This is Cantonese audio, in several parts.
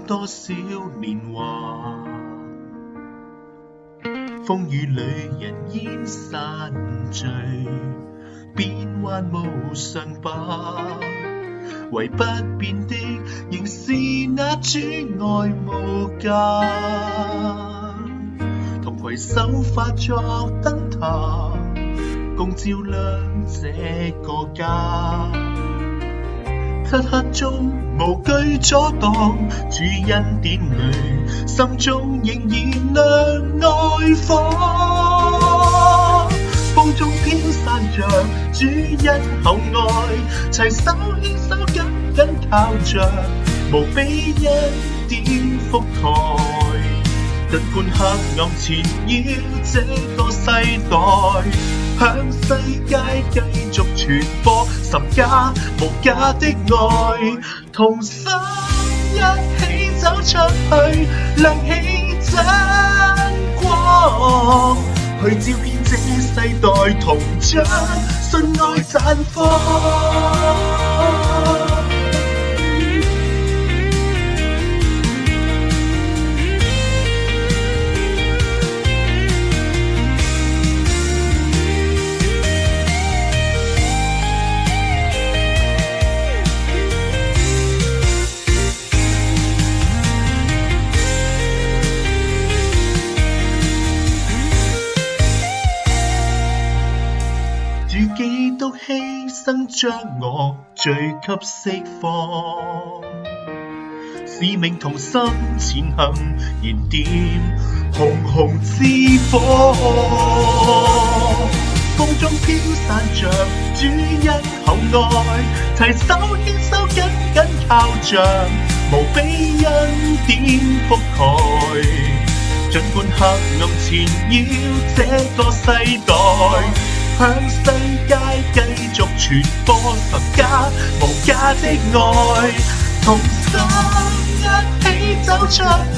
多少年華，風雨裏人煙散聚，變幻無常吧。唯不變的仍是那主愛無價，同攜手化作燈塔，共照亮這個家。漆黑中無懼阻擋，主恩典裏心中仍然亮愛火。風中飄散着主恩厚愛，齊手牽手緊緊靠着，無比恩典覆蓋。儘管黑暗纏繞這個世代，向世界繼續傳播十架無價的愛，同心一起走出去，亮起真光，去照遍這世代，同將信愛綻放。主基督犧牲將我罪給釋放，使命同心前行，燃點熊熊之火。風中飄散着主恩厚愛，齊手牽手緊緊靠着，無比恩典覆蓋。儘管黑暗纏繞這個世代，向世界繼續傳播十架無價的愛，同心一起走出去，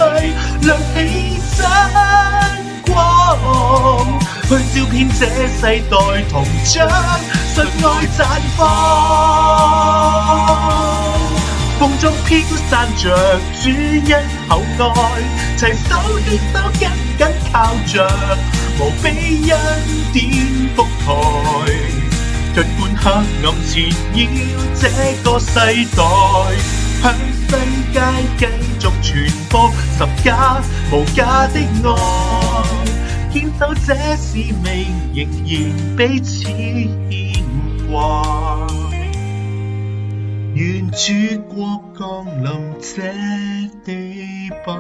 亮起真光，去照遍這世代，同將信愛綻放。風中飄散着主恩厚愛，齊手牽手緊緊靠着，無比恩典覆蓋。儘管黑暗纏繞這個世代，向世界繼續傳播十架無價的愛，堅守這使命，仍然彼此牽掛。願主國降臨這地吧。